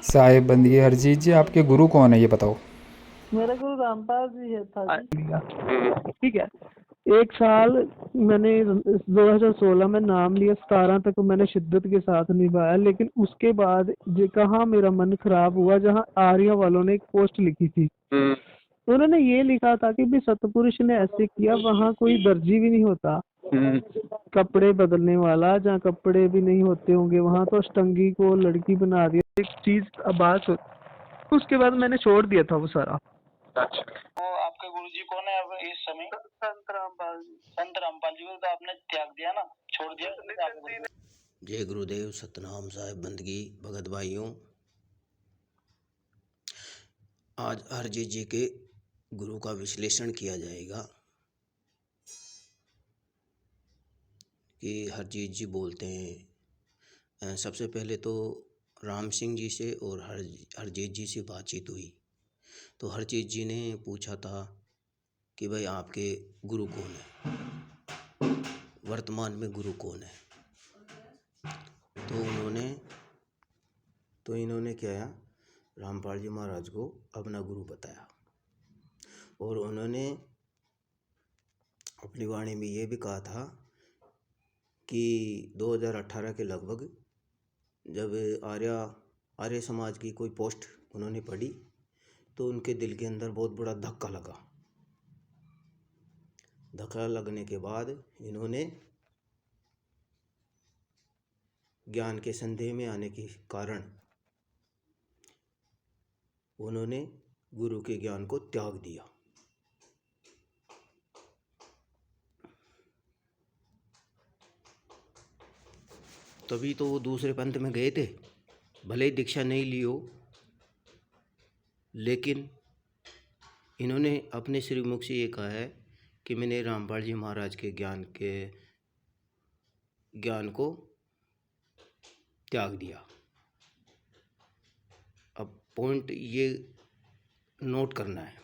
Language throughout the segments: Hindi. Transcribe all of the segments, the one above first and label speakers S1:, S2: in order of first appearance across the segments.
S1: साहिब बंदगी हरजीत जी, आपके गुरु कौन है ये बताओ।
S2: मेरा गुरु रामपाल जी है था जी। ठीक है। एक साल मैंने 2016 में नाम लिया, 17 तक मैंने शिद्दत के साथ निभाया, लेकिन उसके बाद कहाँ मेरा मन खराब हुआ, जहाँ आर्या वालों ने एक पोस्ट लिखी थी। उन्होंने ये लिखा था कि भी सतपुरुष ने ऐसे किया, वहाँ कोई दर्जी भी नहीं होता कपड़े बदलने वाला, जहाँ कपड़े भी नहीं होते होंगे वहाँ तो अष्टंगी को लड़की बना दिया। एक चीज बात उसके बाद मैंने छोड़ दिया था वो सारा।
S3: अच्छा, तो आपके गुरुजी कौन है अब इस समय?
S2: संत रामपाल जी।
S3: संत रामपाल जी को तो आपने त्याग दिया ना, छोड़ दिया।
S4: जय गुरुदेव, सतनाम साहिब बंदगी भगत भाइयों। आज हरजीत जी के गुरु का विश्लेषण किया जाएगा कि हरजीत जी बोलते हैं। सबसे पहले तो राम सिंह जी से और हरजीत जी से बातचीत हुई तो हरजीत जी ने पूछा था कि भाई आपके गुरु कौन है, वर्तमान में गुरु कौन है। तो इन्होंने क्या रामपाल जी महाराज को अपना गुरु बताया और उन्होंने अपनी वाणी में ये भी कहा था कि 2018 के लगभग जब आर्य समाज की कोई पोस्ट उन्होंने पढ़ी तो उनके दिल के अंदर बहुत बड़ा धक्का लगा। धक्का लगने के बाद इन्होंने ज्ञान के संदेह में आने के कारण उन्होंने गुरु के ज्ञान को त्याग दिया। तभी तो वो दूसरे पंथ में गए थे, भले ही दीक्षा नहीं ली हो, लेकिन इन्होंने अपने श्रीमुख से ये कहा है कि मैंने रामपाल जी महाराज के ज्ञान को त्याग दिया। अब पॉइंट ये नोट करना है,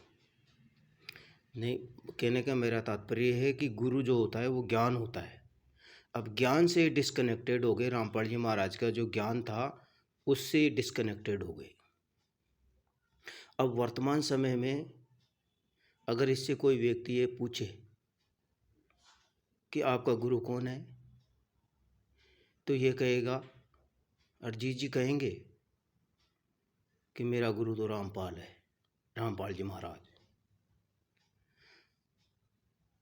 S4: नहीं कहने का मेरा तात्पर्य है कि गुरु जो होता है वो ज्ञान होता है। अब ज्ञान से डिस्कनेक्टेड हो गए, रामपाल जी महाराज का जो ज्ञान था उससे डिस्कनेक्टेड हो गए। अब वर्तमान समय में अगर इससे कोई व्यक्ति ये पूछे कि आपका गुरु कौन है तो ये कहेगा, अरजीत जी कहेंगे कि मेरा गुरु तो रामपाल है, रामपाल जी महाराज।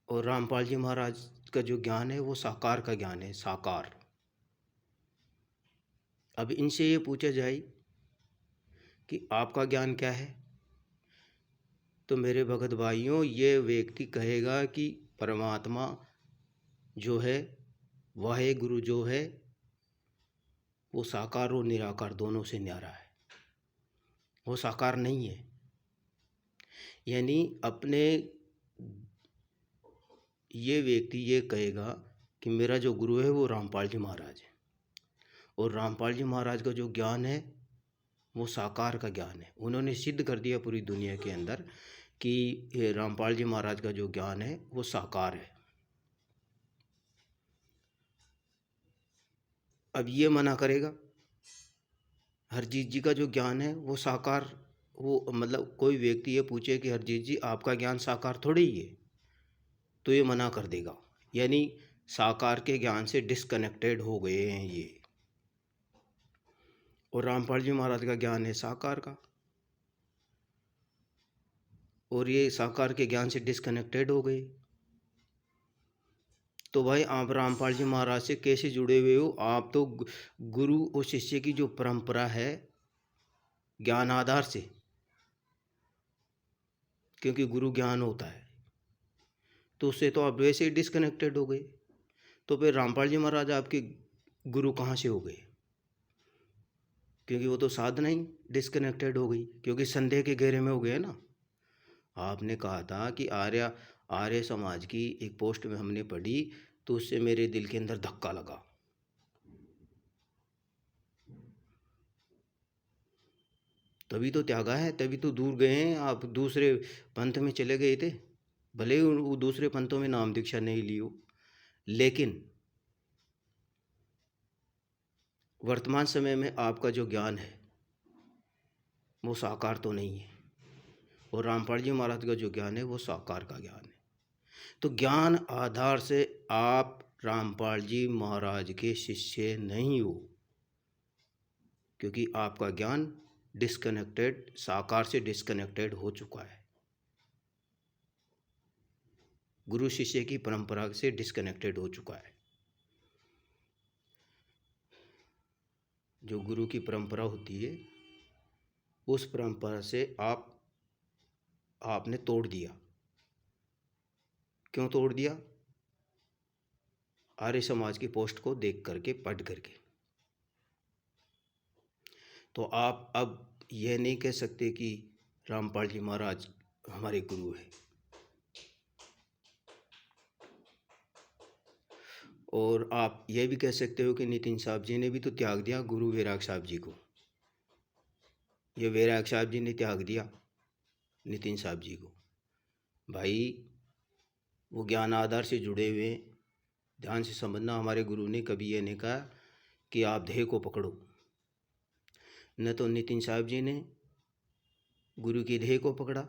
S4: और रामपाल जी महाराज का जो ज्ञान है वो साकार का ज्ञान है, साकार। अब इनसे ये पूछा जाए कि आपका ज्ञान क्या है तो मेरे भगत भाइयों ये व्यक्ति कहेगा कि परमात्मा जो है, वाहे गुरु जो है वो साकार और निराकार दोनों से न्यारा है, वो साकार नहीं है। यानी अपने ये व्यक्ति ये कहेगा कि मेरा जो गुरु है वो रामपाल जी महाराज है और रामपाल जी महाराज का जो ज्ञान है वो साकार का ज्ञान है। उन्होंने सिद्ध कर दिया पूरी दुनिया के अंदर कि रामपाल जी महाराज का जो ज्ञान है वो साकार है। अब ये मना करेगा हरजीत जी का जो ज्ञान है वो साकार, वो मतलब कोई व्यक्ति ये पूछे कि हरजीत जी आपका ज्ञान साकार थोड़ी ही है तो ये मना कर देगा, यानी साकार के ज्ञान से डिस्कनेक्टेड हो गए हैं ये। और रामपाल जी महाराज का ज्ञान है साकार का और ये साकार के ज्ञान से डिस्कनेक्टेड हो गए। तो भाई आप रामपाल जी महाराज से कैसे जुड़े हुए हो? आप तो गुरु और शिष्य की जो परंपरा है ज्ञान आधार से, क्योंकि गुरु ज्ञान होता है, तो उससे तो आप वैसे ही डिस्कनेक्टेड हो गए। तो फिर रामपाल जी महाराज आपके गुरु कहाँ से हो गए? क्योंकि वो तो साधना ही डिस्कनेक्टेड हो गई, क्योंकि संदेह के घेरे में हो गए ना। आपने कहा था कि आर्य समाज की एक पोस्ट में हमने पढ़ी तो उससे मेरे दिल के अंदर धक्का लगा। तभी तो त्यागा है, तभी तो दूर गए हैं। आप दूसरे पंथ में चले गए थे, भले ही वो दूसरे पंथों में नाम दीक्षा नहीं ली हो, लेकिन वर्तमान समय में आपका जो ज्ञान है वो साकार तो नहीं है, और रामपाल जी महाराज का जो ज्ञान है वो साकार का ज्ञान है। तो ज्ञान आधार से आप रामपाल जी महाराज के शिष्य नहीं हो, क्योंकि आपका ज्ञान डिस्कनेक्टेड, साकार से डिस्कनेक्टेड हो चुका है, गुरु शिष्य की परंपरा से डिस्कनेक्टेड हो चुका है। जो गुरु की परंपरा होती है उस परंपरा से आपने तोड़ दिया। क्यों तोड़ दिया? आर्य समाज की पोस्ट को देख करके, पढ़ करके। तो आप अब यह नहीं कह सकते कि रामपाल जी महाराज हमारे गुरु हैं। और आप यह भी कह सकते हो कि नितिन साहब जी ने भी तो त्याग दिया गुरु वैराग साहब जी को। ये वैराग साहब जी ने त्याग दिया नितिन साहब जी को। भाई वो ज्ञान आधार से जुड़े हुए, ध्यान से समझना, हमारे गुरु ने कभी ये नहीं कहा कि आप ध्येय को पकड़ो। न तो नितिन साहब जी ने गुरु की ध्येय को पकड़ा,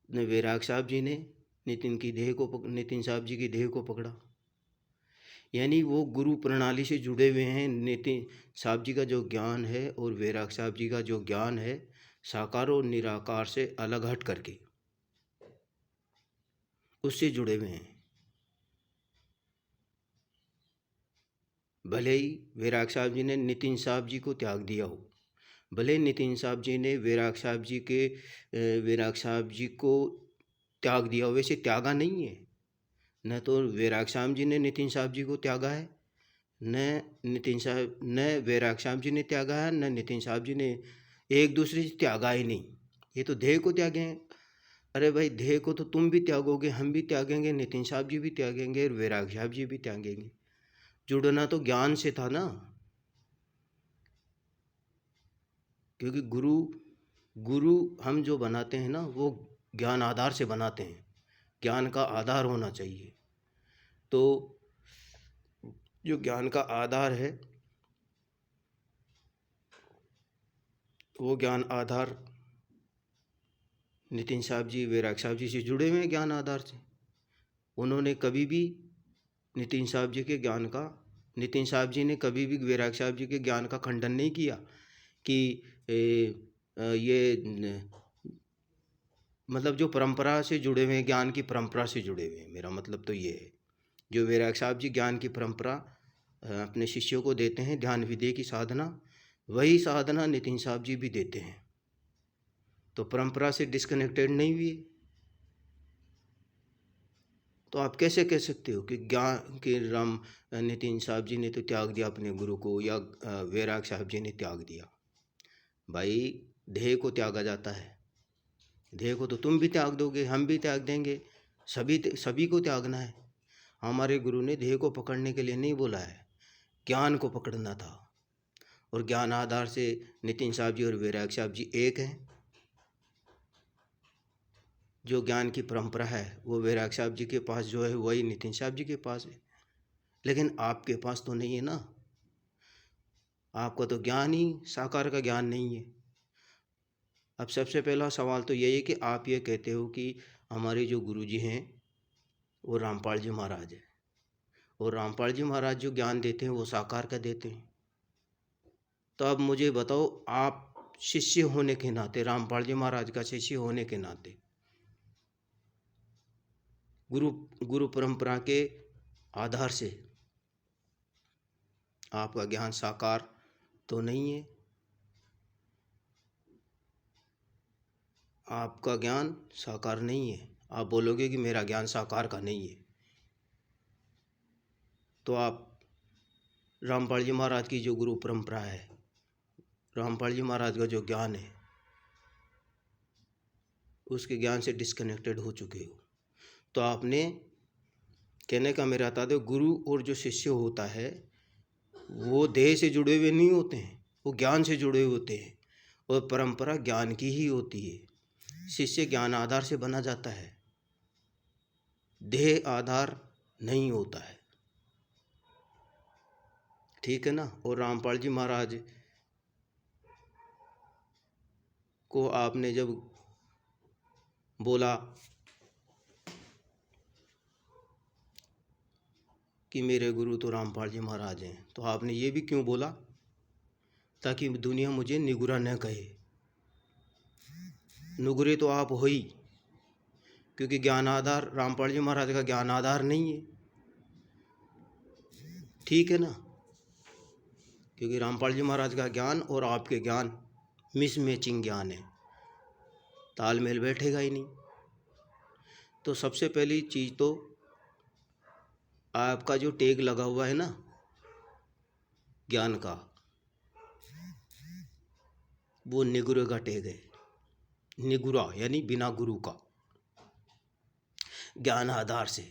S4: न वैराग साहब जी ने नितिन साहब जी की ध्येय को पकड़ा। यानी वो गुरु प्रणाली से जुड़े हुए हैं। नितिन साहब जी का जो ज्ञान है और वैराग साहब जी का जो ज्ञान है, साकार और निराकार से अलग हट करके उससे जुड़े हुए हैं। भले ही वैराग साहब जी ने नितिन साहब जी को त्याग दिया हो, भले नितिन साहब जी ने वैराग साहब जी को त्याग दिया हो, वैसे त्यागा नहीं है। न तो वैराग साहब जी ने नितिन साहब जी को त्यागा है, न वैराग साहब जी ने त्यागा है, न नितिन साहब जी ने एक दूसरे से त्यागा ही नहीं। ये तो ध्येय को त्यागे हैं। अरे भाई, ध्येय को तो तुम भी त्यागोगे, हम भी त्यागेंगे, नितिन साहब जी भी त्यागेंगे और वैराग साहब जी भी त्यागेंगे। जुड़ना तो ज्ञान से था ना, क्योंकि गुरु हम जो बनाते हैं ना, वो ज्ञान आधार से बनाते हैं। ज्ञान का आधार होना चाहिए। तो जो ज्ञान का आधार है, वो ज्ञान आधार नितिन साहब जी वैराग साहब जी से जुड़े हुए हैं ज्ञान आधार से। उन्होंने कभी भी नितिन साहब जी ने कभी भी वैराग साहब जी के ज्ञान का खंडन नहीं किया कि मतलब जो परंपरा से जुड़े हुए हैं, ज्ञान की परंपरा से जुड़े हुए हैं। मेरा मतलब तो ये है, जो वैराग साहब जी ज्ञान की परंपरा अपने शिष्यों को देते हैं, ध्यान विधेय की साधना, वही साधना नितिन साहब जी भी देते हैं। तो परंपरा से डिस्कनेक्टेड नहीं हुई। तो आप कैसे कह सकते हो कि नितिन साहब जी ने तो त्याग दिया अपने गुरु को, या वैराग साहब जी ने त्याग दिया? भाई, ध्येय को त्यागा जाता है। ध्येय को तो तुम भी त्याग दोगे, हम भी त्याग देंगे, सभी को त्यागना है। हमारे गुरु ने ध्येय को पकड़ने के लिए नहीं बोला है, ज्ञान को पकड़ना था। और ज्ञान आधार से नितिन साहब जी और वैराग साहब जी एक हैं। जो ज्ञान की परंपरा है वो वैराग साहब जी के पास जो है, वही नितिन साहब जी के पास है। लेकिन आपके पास तो नहीं है ना। आपका तो ज्ञान ही साकार का ज्ञान नहीं है। अब सबसे पहला सवाल तो यही है कि आप ये कहते हो कि हमारे जो गुरुजी हैं वो रामपाल जी महाराज है, और रामपाल जी महाराज जो ज्ञान देते हैं वो साकार का देते हैं। तो अब मुझे बताओ, आप शिष्य होने के नाते, रामपाल जी महाराज का शिष्य होने के नाते, गुरु परंपरा के आधार से आपका ज्ञान साकार तो नहीं है। आपका ज्ञान साकार नहीं है। आप बोलोगे कि मेरा ज्ञान साकार का नहीं है, तो आप रामपाल जी महाराज की जो गुरु परंपरा है, रामपाल जी महाराज का जो ज्ञान है, उसके ज्ञान से डिस्कनेक्टेड हो चुके हो। तो आपने, कहने का मेरा तात्पर्य, गुरु और जो शिष्य होता है वो देह से जुड़े हुए नहीं होते हैं, वो ज्ञान से जुड़े हुए होते हैं। और परंपरा ज्ञान की ही होती है। शिष्य ज्ञान आधार से बना जाता है, देह आधार नहीं होता है। ठीक है ना। और रामपाल जी महाराज को आपने जब बोला कि मेरे गुरु तो रामपाल जी महाराज हैं, तो आपने ये भी क्यों बोला ताकि दुनिया मुझे निगुरा न कहे। नुगरे तो आप हो ही, क्योंकि ज्ञान आधार रामपाल जी महाराज का ज्ञान आधार नहीं है, ठीक है ना। क्योंकि रामपाल जी महाराज का ज्ञान और आपके ज्ञान मिसमैचिंग ज्ञान है, तालमेल बैठेगा ही नहीं। तो सबसे पहली चीज़ तो आपका जो टैग लगा हुआ है ना ज्ञान का, वो निगुरे का टैग है। निगुरा यानी बिना गुरु का, ज्ञान आधार से।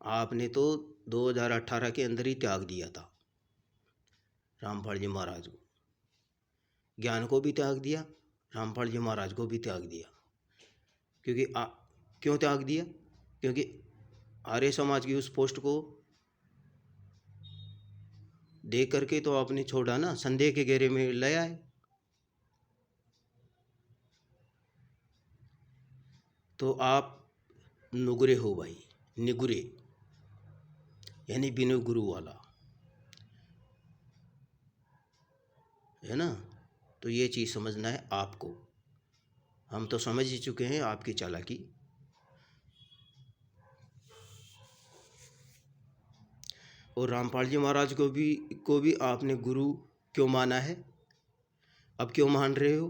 S4: आपने तो 2018 के अंदर ही त्याग दिया था रामपाल जी महाराज को, ज्ञान को भी त्याग दिया, रामपाल जी महाराज को भी त्याग दिया। क्योंकि क्यों त्याग दिया? क्योंकि आर्य समाज की उस पोस्ट को देख करके तो आपने छोड़ा ना, संदेह के घेरे में ले आए। तो आप नुगरे हो भाई, निगुरे यानी बिनु गुरु वाला, है ना। तो ये चीज़ समझना है आपको। हम तो समझ ही चुके हैं आपकी चालाकी। और रामपाल जी महाराज को भी आपने गुरु क्यों माना है? अब क्यों मान रहे हो?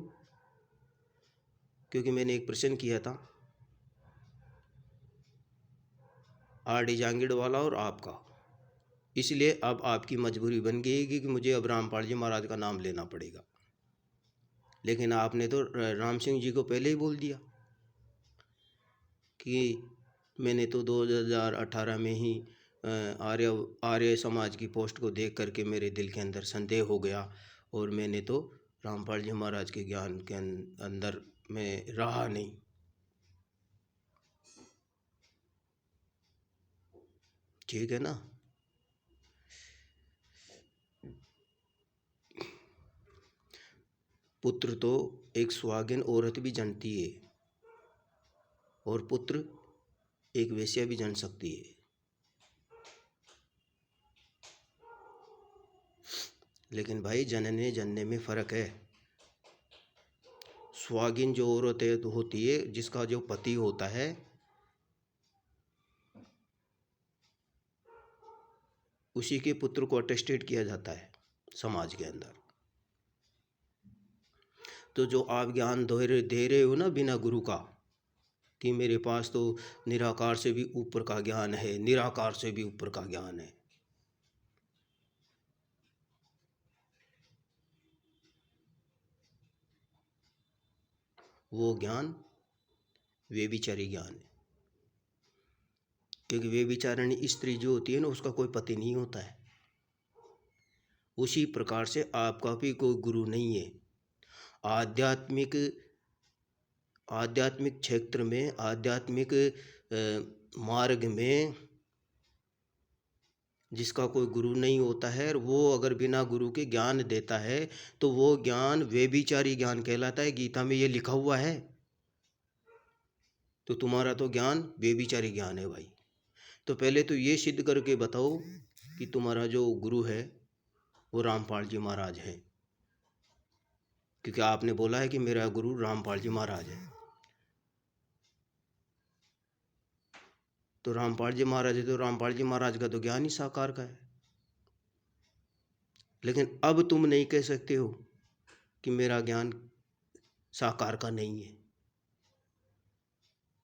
S4: क्योंकि मैंने एक प्रश्न किया था आर.डी. जांगिड़ वाला और आपका, इसलिए अब आपकी मजबूरी बन गई कि मुझे अब रामपाल जी महाराज का नाम लेना पड़ेगा। लेकिन आपने तो राम सिंह जी को पहले ही बोल दिया कि मैंने तो 2018 में ही आर्य समाज की पोस्ट को देख करके मेरे दिल के अंदर संदेह हो गया और मैंने तो रामपाल जी महाराज के ज्ञान के अंदर में रहा नहीं। ठीक है ना। पुत्र तो एक सुहागिन औरत भी जनती है और पुत्र एक वेश्या भी जन सकती है। लेकिन भाई जनने जनने में फ़र्क है। सुहागिन जो औरत है तो होती है जिसका जो पति होता है उसी के पुत्र को अटेस्टेड किया जाता है समाज के अंदर। तो जो आप ज्ञान दे रहे हो ना बिना गुरु का, कि मेरे पास तो निराकार से भी ऊपर का ज्ञान है, निराकार से भी ऊपर का ज्ञान है, वो ज्ञान व्यभिचारी ज्ञान है। क्योंकि व्यभिचारिणी स्त्री जो होती है ना उसका कोई पति नहीं होता है। उसी प्रकार से आपका भी कोई गुरु नहीं है। आध्यात्मिक क्षेत्र में, आध्यात्मिक मार्ग में जिसका कोई गुरु नहीं होता है और वो अगर बिना गुरु के ज्ञान देता है तो वो ज्ञान व्यभिचारी ज्ञान कहलाता है। गीता में ये लिखा हुआ है। तो तुम्हारा तो ज्ञान व्यभिचारी ज्ञान है भाई। तो पहले तो ये सिद्ध करके बताओ कि तुम्हारा जो गुरु है वो रामपाल जी महाराज है। क्योंकि आपने बोला है कि मेरा गुरु रामपाल जी महाराज है। तो रामपाल जी महाराज है तो रामपाल जी महाराज का तो ज्ञान ही साकार का है। लेकिन अब तुम नहीं कह सकते हो कि मेरा ज्ञान साकार का नहीं है।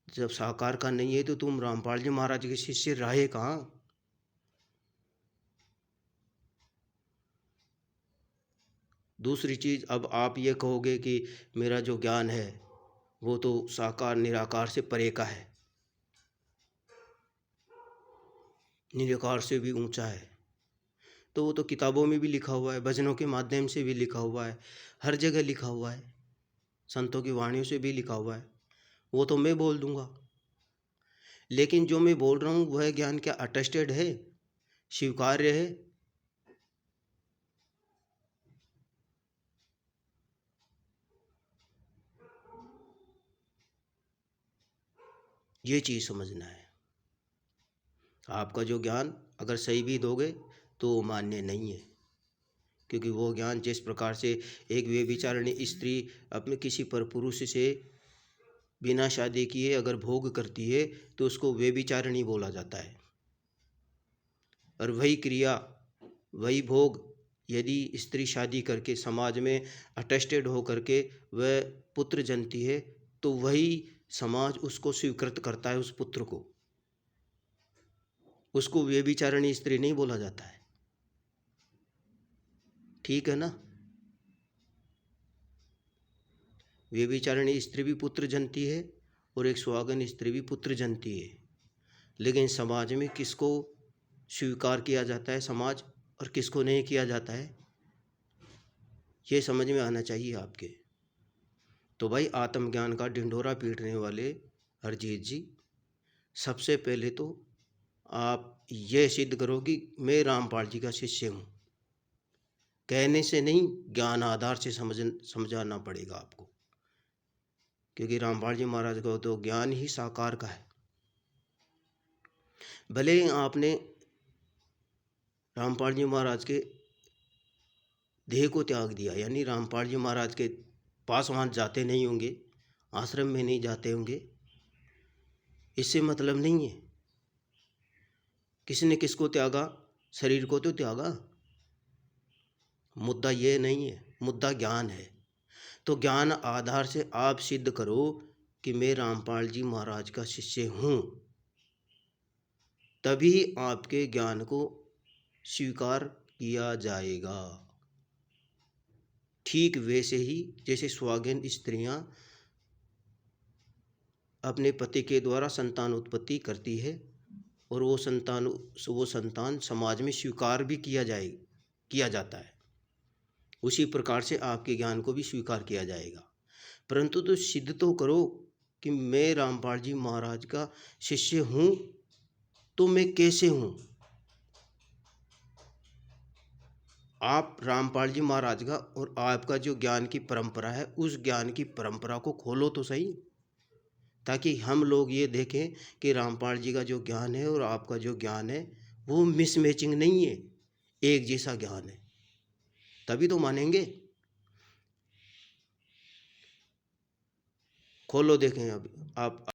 S4: जब साकार का नहीं है तो तुम रामपाल जी महाराज के शिष्य रहे कहाँ? दूसरी चीज़, अब आप ये कहोगे कि मेरा जो ज्ञान है वो तो साकार निराकार से परे का है, निराकार से भी ऊंचा है। तो वो तो किताबों में भी लिखा हुआ है, भजनों के माध्यम से भी लिखा हुआ है, हर जगह लिखा हुआ है, संतों की वाणियों से भी लिखा हुआ है। वो तो मैं बोल दूंगा। लेकिन जो मैं बोल रहा हूँ वह ज्ञान क्या अटेस्टेड है, स्वीकार्य है? ये चीज़ समझना है। आपका जो ज्ञान अगर सही भी दोगे तो वो मान्य नहीं है, क्योंकि वो ज्ञान जिस प्रकार से एक व्यभिचारिणी स्त्री अपने किसी परपुरुष से बिना शादी किए अगर भोग करती है तो उसको व्यभिचारिणी बोला जाता है। और वही क्रिया, वही भोग यदि स्त्री शादी करके समाज में अटेस्टेड हो करके वह पुत्र जनती है तो वही समाज उसको स्वीकृत करता है, उस पुत्र को। उसको व्यभिचारिणी स्त्री नहीं बोला जाता है। ठीक है ना? व्यभिचारिणी स्त्री भी पुत्र जनती है और एक सुहागन स्त्री भी पुत्र जनती है, लेकिन समाज में किसको स्वीकार किया जाता है समाज और किसको नहीं किया जाता है, ये समझ में आना चाहिए आपके। तो भाई आत्मज्ञान का ढिंढोरा पीटने वाले हरजीत जी, सबसे पहले तो आप ये सिद्ध करो कि मैं रामपाल जी का शिष्य हूँ। कहने से नहीं, ज्ञान आधार से समझाना पड़ेगा आपको, क्योंकि रामपाल जी महाराज का तो ज्ञान ही साकार का है। भले ही आपने रामपाल जी महाराज के देह को त्याग दिया, यानी रामपाल जी महाराज के पास वहाँ जाते नहीं होंगे, आश्रम में नहीं जाते होंगे, इससे मतलब नहीं है। किसने किसको त्यागा? शरीर को तो त्यागा। मुद्दा ये नहीं है, मुद्दा ज्ञान है। तो ज्ञान आधार से आप सिद्ध करो कि मैं रामपाल जी महाराज का शिष्य हूँ, तभी आपके ज्ञान को स्वीकार किया जाएगा। ठीक वैसे ही जैसे सुहागिन स्त्रियां अपने पति के द्वारा संतान उत्पत्ति करती है और वो संतान समाज में स्वीकार भी किया जाता है, उसी प्रकार से आपके ज्ञान को भी स्वीकार किया जाएगा। परंतु तो सिद्ध तो करो कि मैं रामपाल जी महाराज का शिष्य हूँ, तो मैं कैसे हूँ? आप रामपाल जी महाराज का और आपका जो ज्ञान की परंपरा है, उस ज्ञान की परंपरा को खोलो तो सही, ताकि हम लोग ये देखें कि रामपाल जी का जो ज्ञान है और आपका जो ज्ञान है वो मिसमैचिंग नहीं है, एक जैसा ज्ञान है, तभी तो मानेंगे। खोलो, देखें अब आप